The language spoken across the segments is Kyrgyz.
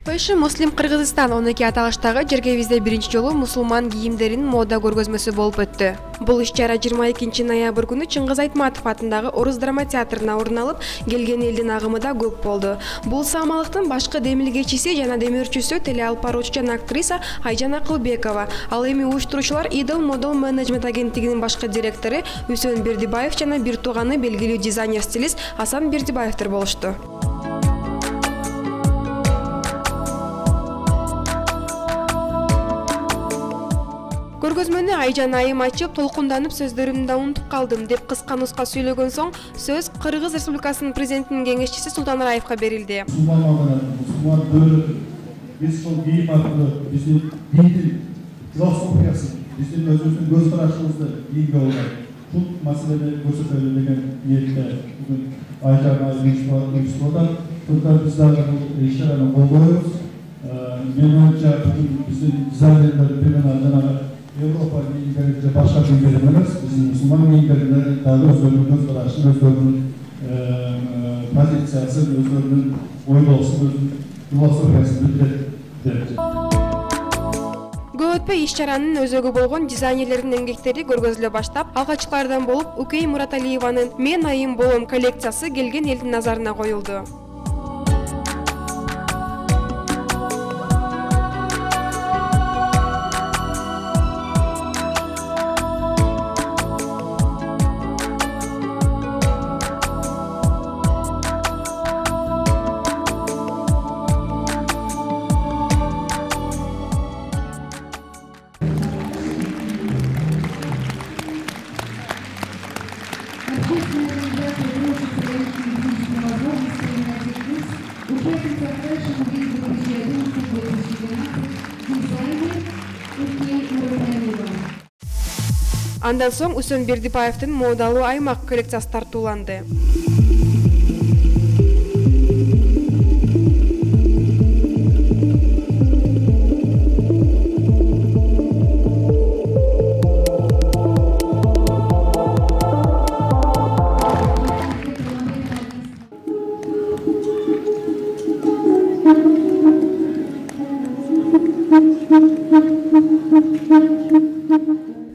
Fashion Muslim Кыргызстан 12 аталыштагы Жергебизде биринчи жолу мусулман кийимдеринин мода көргөзмөсү болуп өттү. Бул иш-чара 22 ноябрь күнү Чыңгыз Айтматов атындагы Орус драма театрына орун алып, келген элдин агымы да көп болду. Бул самалыктын башкы демилгечиси жана демөөрчүсү теле алып баруучу жана актриса Айжан Акылбекова. Ал эми уюштуруучулар Idol Model Management агенттигинин башкы директору Үсөн Бердибаев жана бир тууганы белгилүү дизайнер-стилист Асан Бердибаевдер болушту. Көргөзмөнү Айжан айым ачып, толкунданып сөздөрүмдү да унутуп калдым деп кыска нуска сүйлөгөн соң, сөз Кыргыз Республикасынын президентинин кеңешчиси Султан Раевга берилди. Биз ошол кийим аркылуу биздин биздин философиясын, биздин өзүбүздүн көз карашыбызды кийимге болгон бул маселени көрсөтөлү деген ниетте бүгүн Айжан айым уюштурулат. Сондуктан биз дагы бул иш-чараны колдойбуз. Менин оюмча биздин дизайнерлер жанагы Европа кийимдеринде башка кийимдер эмес, биздин мусулман кийимдеринде дагы өздөрүнүн көз карашын, өздөрүнүн позициясын, өздөрүнүн ойлоосун, өздөрүнүн философиясын билдирет. Көп өтпөй иш-чаранын өзөгү болгон дизайнерлердин эмгектери көргөзүлө баштап, алгачкылардан болуп Укей Мураталиеванын «Мен айым болом» коллекциясы келген элдин назарына коюлду. Андан соң Үсөн Бердибаевдин модалуу аймак коллекциясы тартууланды.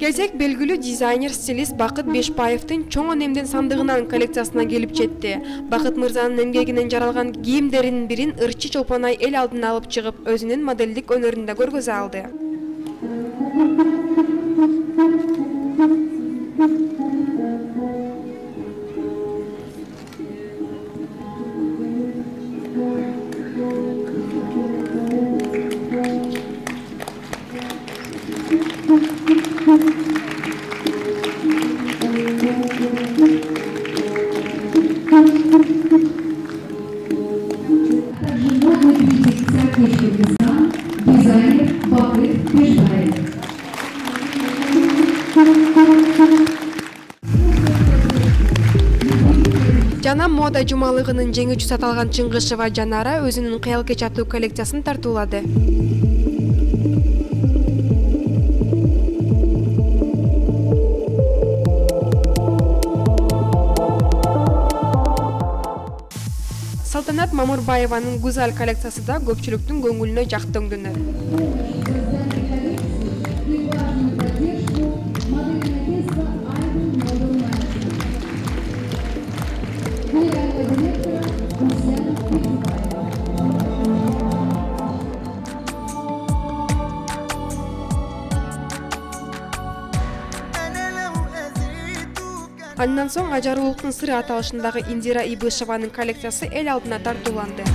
Кезек белгилүү дизайнер-стилист Бакыт Бешбаевдин чоң өнемден сандыгынан коллекциясына келип жетти. Бакыт мырзанын эмгегинен жаралган кийимдеринин бирин ырчы Чолпонай эл алдына алып чыгып, өзүнүн моделдик өнөрүн да көргөзө алды. Дизайнер Бакыт Бешбаев. Жана мода жумалыгынын жеңүүчүсү аталган Чыңгышева Жанара өзүнүн кыял кеч аттуу коллекциясын тартуулады. Салтанат Мамурбаеванын Гузаль коллекциясы да көпчүлүктүн көңүлүнө жактырды. Андан соң Ажарулуктун сыры аталышындагы Индира Ибышеванын коллекциясы эл алдына тартууланды.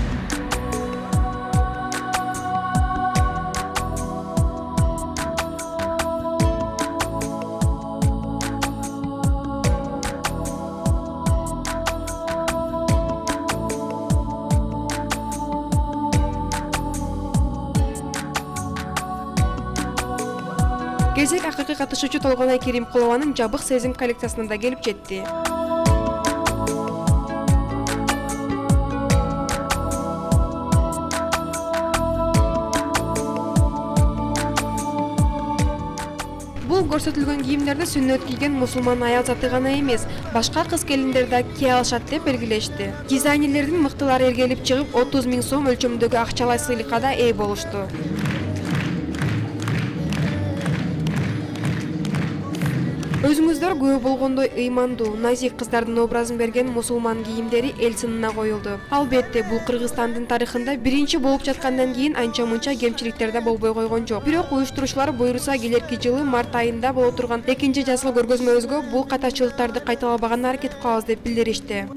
Кезек акыркы катышуучу Толгонай Керимкулованын Жабык сезим коллекциясына да келип жетти. көрсөтүлгөн кийимдерди сүннөт кийген мусулман аял заты гана эмес, башка кыз-келиндер да кие алышат деп белгилешти. Дизайнерлердин мыктылары эргелип чыгып 30 000 сом өлчөмүндөгү акчалай сыйлыкка да ээ болушту. Өзүңүздөр күбө болгондой ыймандуу, назик кыздардын образын берген мусулман кийимдери эл сынына коюлду. Албетте, бул Кыргызстандын тарыхында биринчи болуп жаткандан кийин анча-мынча кемчиликтер да болбой койгон жок. Бирок уюштуруучулар буйруса келерки жылы март айында боло турган экинчи жазгы көргөзмөбүзгө бул катачылыктарды кайталабаганга аракет кылабыз деп билдиришти.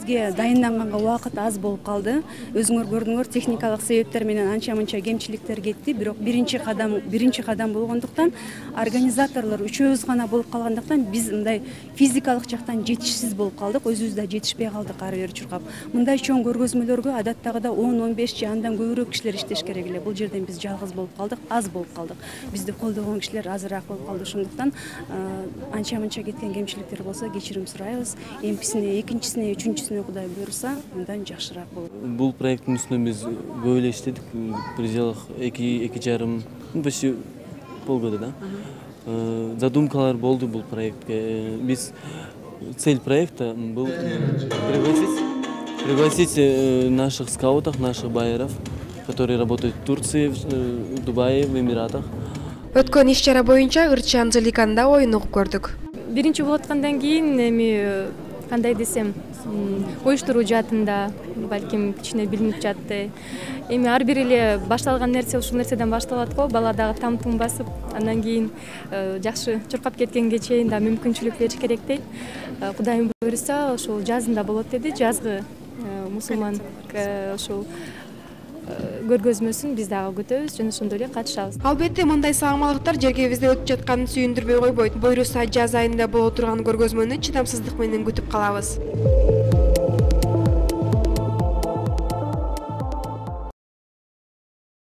Бизге дайынданганга убакыт аз болуп калды. Өзүңөр көрдүңөр, техникалык себептер менен анча-мынча кемчиликтер кетти. Бирок биринчи кадам болгондуктан, организаторлор үчөөбүз гана болуп калгандыктан биз мындай физикалык жактан жетишсиз болуп калдык. Өзүбүз да жетишпей калдык ары бери чуркап. Мындай чоң көргөзмөлөргө адаттагыда 10-15 же андан көбүрөөк кишилер иштеш керек эле. Бул жерден биз жалгыз болуп калдык, аз болуп калдык. Бизди колдогон кишилер азыраак болуп калды. Ошондуктан анча-мынча кеткен кемчиликтер болсо кечирим сурайбыз. Эмписине, экинчисине, үчүнчүсүнө Кудай буйруса, андан жакшыраак болот. Бул проекттин үстүнөн биз көп эле иштедик. В пределах 2,5, почти полгода, да. Задумкалар болду бул проектке. Биз цель проекта был пригласить наших скаутов, наших байеров, которые работают в Турции, в Дубае, в Эмиратах. Өткөн иш-чара боюнча Ырчан Зыликанда оюн угуп көрдүк. Биринчи болуп аткандан кийин эми кандай десем, оюштуруу жаатында балким кичине билинип жатты. Эми ар бир эле башталган нерсе ушул нерседен башталат го. Бала дагы там-тум басып, андан кийин жакшы чуркап кеткенге чейин да мүмкүнчүлүк бериш керек дейт. Кудайым буйруса, ошол жазында болот деди. Жазгы мусулман ошол көргөзмөсүн биз дагы күтөбүз жана ошондой эле катышабыз. Албетте, мындай сагымалыктар жергебизде өтүп жатканын сүйүндүрбөй койбойт. Буйруса жаз айында боло турган көргөзмөнү чыдамсыздык менен күтүп калабыз.